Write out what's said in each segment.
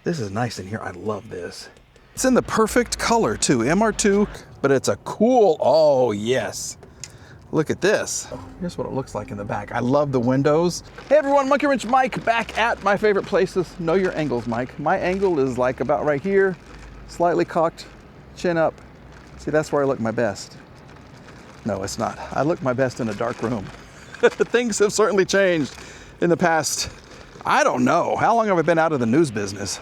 This is nice in here. I love this. It's in the perfect color too. MR2, but it's a cool, oh yes. Look at this. Here's what it looks like in the back. I love the windows. Hey everyone, Monkey Wrench Mike back at my favorite places. Know your angles, Mike. My angle is like about right here, slightly cocked, chin up. See, that's where I look my best. No, it's not. I look my best in a dark room. Things have certainly changed in the past, I don't know. How long have I been out of the news business?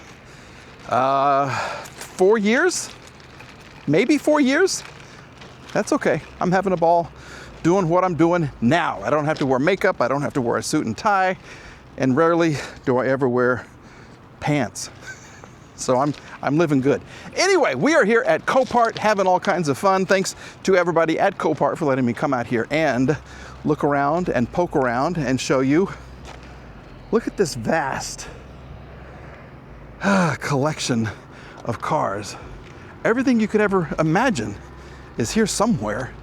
4 years? Maybe 4 years? That's okay. I'm having a ball doing what I'm doing now. I don't have to wear makeup. I don't have to wear a suit and tie. And rarely do I ever wear pants. So I'm living good. Anyway, we are here at Copart having all kinds of fun. Thanks to everybody at Copart for letting me come out here and look around and poke around and show you. Look at this vast collection of cars. Everything you could ever imagine is here somewhere.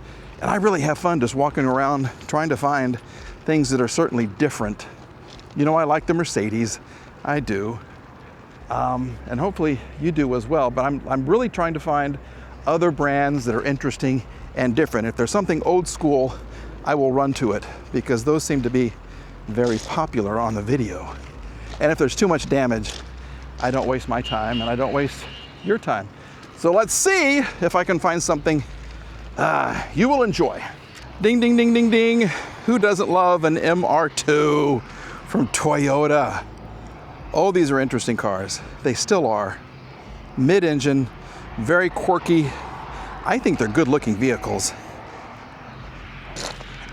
And I really have fun just walking around trying to find things that are certainly different. You know, I like the Mercedes. I do. And hopefully you do as well. But I'm really trying to find other brands that are interesting and different. If there's something old school, I will run to it because those seem to be very popular on the video. And if there's too much damage, I don't waste my time and I don't waste your time. So let's see if I can find something you will enjoy. Ding, ding, ding, ding, ding. Who doesn't love an MR2 from Toyota? Oh, these are interesting cars. They still are. Mid-engine, very quirky. I think they're good-looking vehicles.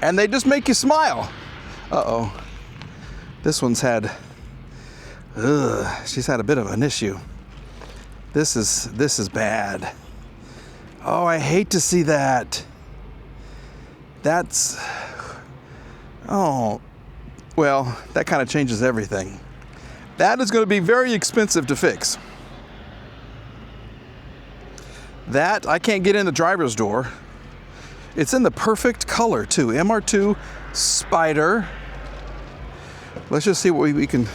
And they just make you smile. Uh-oh. This one's had, she's had a bit of an issue. This is bad. Oh, I hate to see that. That's, oh, well, that kind of changes everything. That is going to be very expensive to fix. That, I can't get in the driver's door. It's in the perfect color too. MR2 Spider. Let's just see what we can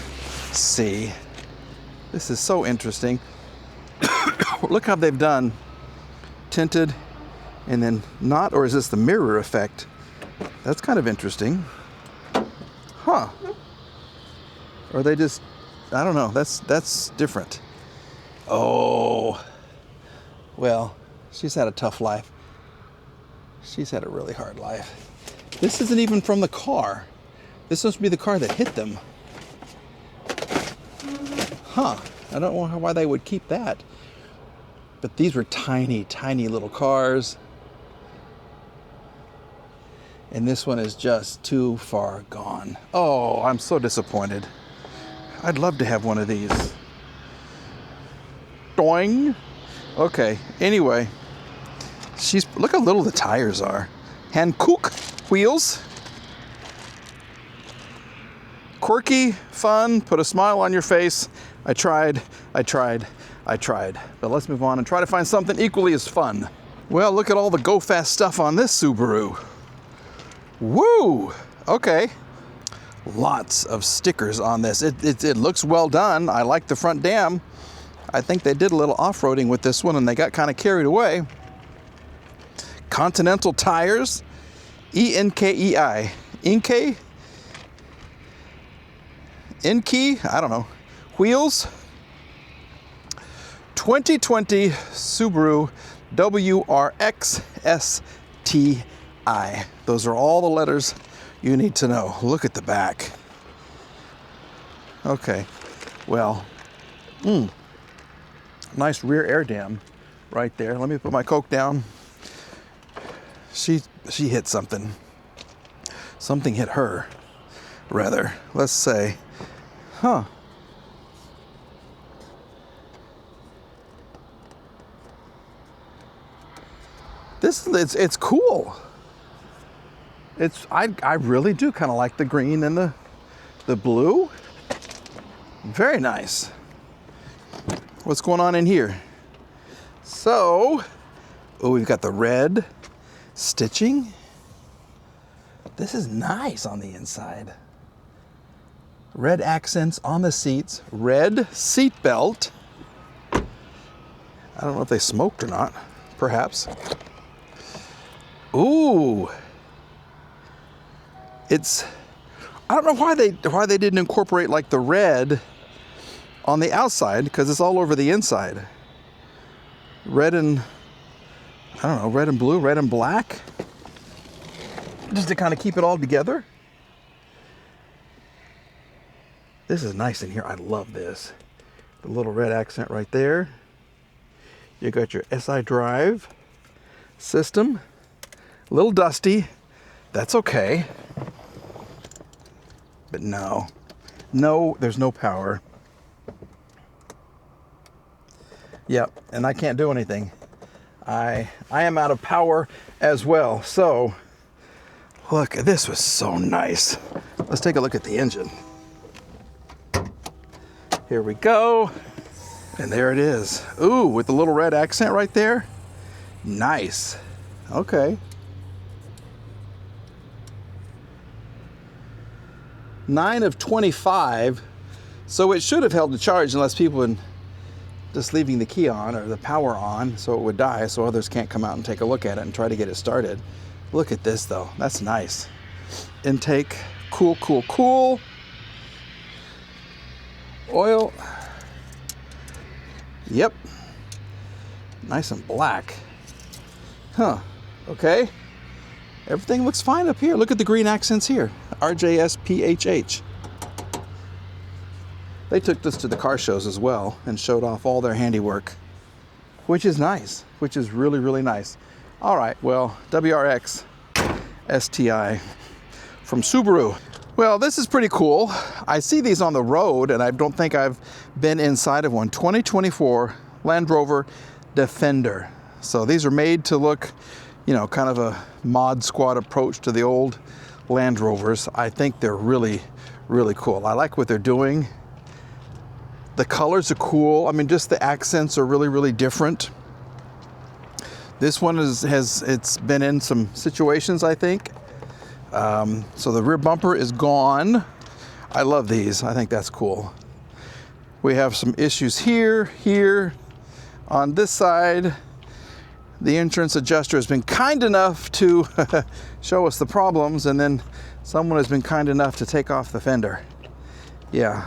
see. This is so interesting. Look how they've done tinted and then not, or is this the mirror effect? That's kind of interesting. Huh. Or they just, I don't know, that's different. Oh, well, she's had a tough life. She's had a really hard life. This isn't even from the car. This must be the car that hit them. Huh, I don't know why they would keep that. But these were tiny, tiny little cars. And this one is just too far gone. Oh, I'm so disappointed. I'd love to have one of these. Doing. Okay, anyway. Look how little the tires are. Hankook wheels. Quirky, fun, put a smile on your face. I tried. But let's move on and try to find something equally as fun. Well, look at all the go fast stuff on this Subaru. Woo! Okay. Lots of stickers on this. It looks well done. I like the front dam. I think they did a little off-roading with this one and they got kind of carried away. Continental tires. E-N-K-E-I. Inkei? Inkei? I don't know. Wheels. 2020 Subaru Wrx STI. Those are all the letters you need to know. Look at the back. Okay, well, nice rear air dam right there. Let me put my Coke down. She hit something. Something hit her, rather. Let's say, huh. It's cool. I really do kind of like the green and the blue. Very nice. What's going on in here? So, oh, we've got the red stitching. This is nice on the inside. Red accents on the seats. Red seat belt. I don't know if they smoked or not. Perhaps. Ooh. I don't know why they didn't incorporate like the red on the outside, because it's all over the inside. Red and, I don't know, red and blue, red and black. Just to kind of keep it all together. This is nice in here. I love this. The little red accent right there. You got your SI drive system. A little dusty. That's okay. But no, there's no power. Yep, and I can't do anything. I am out of power as well. So, look, this was so nice. Let's take a look at the engine. Here we go. And there it is. Ooh, with the little red accent right there. Nice. Okay. 9 of 25. So it should have held the charge unless people had just leaving the key on or the power on, so it would die, so others can't come out and take a look at it and try to get it started. Look at this though. That's nice. Intake. Cool, cool, cool. Oil. Yep. Nice and black. Huh. Okay. Everything looks fine up here. Look at the green accents here. RJSPHH. They took this to the car shows as well and showed off all their handiwork, which is nice, which is really, really nice. All right, well, WRX STI from Subaru. Well, this is pretty cool. I see these on the road and I don't think I've been inside of one. 2024 Land Rover Defender. So these are made to look, you know, kind of a mod squad approach to the old Land Rovers. I think they're really, really cool. I like what they're doing. The colors are cool. I mean, just the accents are really, really different. This one it's been in some situations, I think. So the rear bumper is gone. I love these. I think that's cool. We have some issues here. On this side, the entrance adjuster has been kind enough to show us the problems, and then someone has been kind enough to take off the fender. Yeah.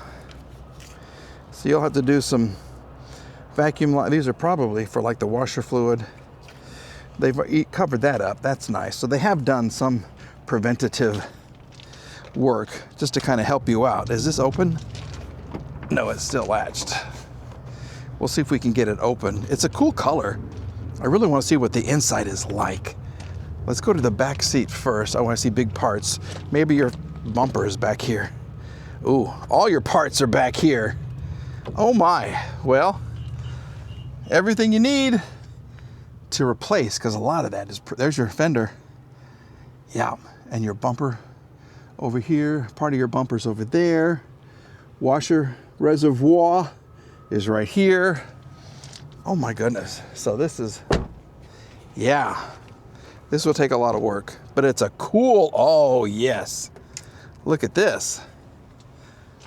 So you'll have to do some vacuum. These are probably for like the washer fluid. They've covered that up. That's nice. So they have done some preventative work just to kind of help you out. Is this open? No, it's still latched. We'll see if we can get it open. It's a cool color. I really want to see what the inside is like. Let's go to the back seat first. I want to see big parts. Maybe your bumper is back here. Ooh, all your parts are back here. Oh my. Well, everything you need to replace, because a lot of that is, there's your fender. Yeah, and your bumper over here. Part of your bumper's over there. Washer reservoir is right here. Oh my goodness. So this is, yeah, this will take a lot of work, but it's a cool, oh yes. Look at this.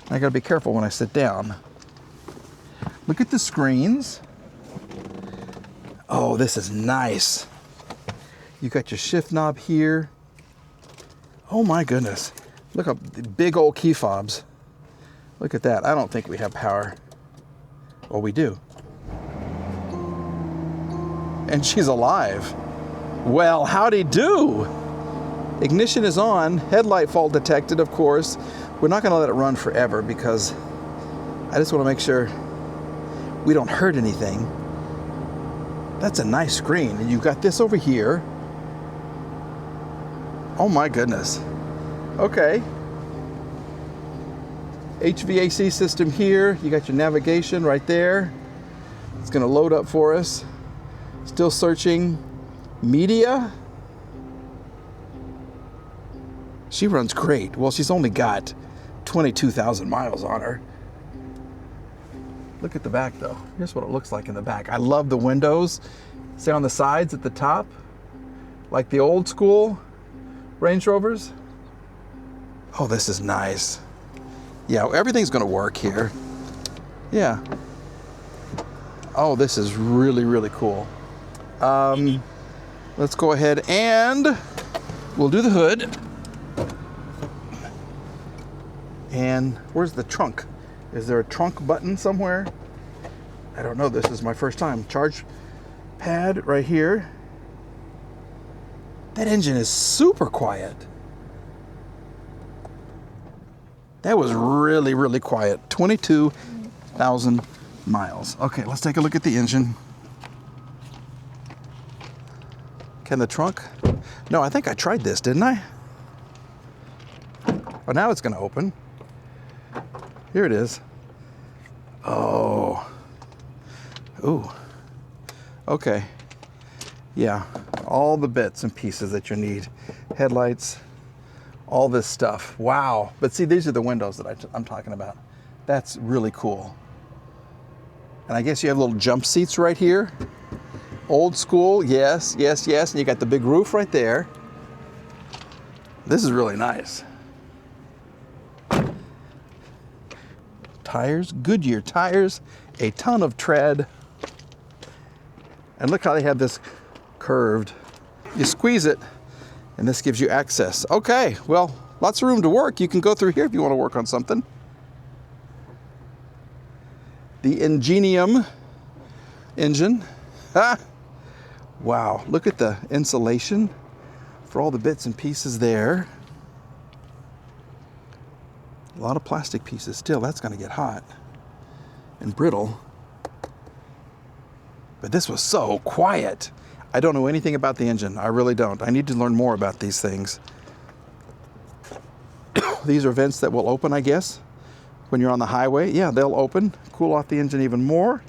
I gotta be careful when I sit down. Look at the screens. Oh, this is nice. You got your shift knob here. Oh my goodness. Look up the big old key fobs. Look at that. I don't think we have power. Well, we do. And she's alive. Well, howdy do. Ignition is on. Headlight fault detected, of course. We're not gonna let it run forever because I just wanna make sure we don't hurt anything. That's a nice screen. And you've got this over here. Oh my goodness. Okay. HVAC system here. You got your navigation right there. It's gonna load up for us. Still searching. Media. She runs great. Well, she's only got 22,000 miles on her. Look at the back though. Here's what it looks like in the back. I love the windows. See on the sides at the top, like the old school Range Rovers. Oh, this is nice. Yeah, everything's gonna work here. Yeah. Oh, this is really, really cool. Let's go ahead and we'll do the hood. And where's the trunk? Is there a trunk button somewhere? I don't know, this is my first time. Charge pad right here. That engine is super quiet. That was really, really quiet. 22,000 miles. Okay, let's take a look at the engine. Can the trunk? No, I think I tried this, didn't I? Oh, now it's gonna open. Here it is. Oh. Ooh. Okay. Yeah, all the bits and pieces that you need. Headlights, all this stuff. Wow. But see, these are the windows that I'm talking about. That's really cool. And I guess you have little jump seats right here. Old school, yes, yes, yes. And you got the big roof right there. This is really nice. Tires, Goodyear tires, a ton of tread. And look how they have this curved. You squeeze it, and this gives you access. Okay, well, lots of room to work. You can go through here if you want to work on something. The Ingenium engine. Ah, wow, look at the insulation for all the bits and pieces there. A lot of plastic pieces still. That's going to get hot and brittle. But this was so quiet. I don't know anything about the engine. I really don't. I need to learn more about these things. These are vents that will open, I guess, when you're on the highway. Yeah, they'll open, cool off the engine even more.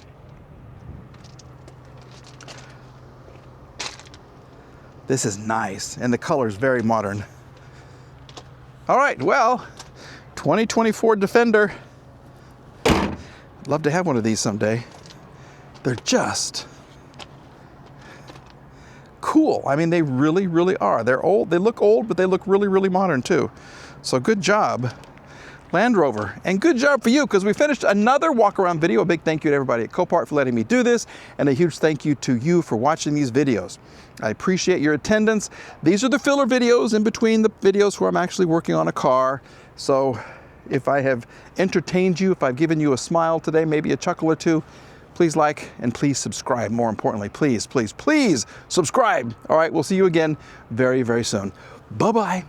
This is nice, and the color is very modern. All right, well, 2024 Defender. I'd love to have one of these someday. They're just cool. I mean, they really, really are. They're old. They look old, but they look really, really modern too. So good job, Land Rover. And good job for you, because we finished another walk around video. A big thank you to everybody at Copart for letting me do this, and a huge thank you to you for watching these videos. I appreciate your attendance. These are the filler videos in between the videos where I'm actually working on a car. So if I have entertained you, if I've given you a smile today, maybe a chuckle or two, please like and please subscribe. More importantly, please, please, please subscribe. All right, we'll see you again very, very soon. Bye-bye.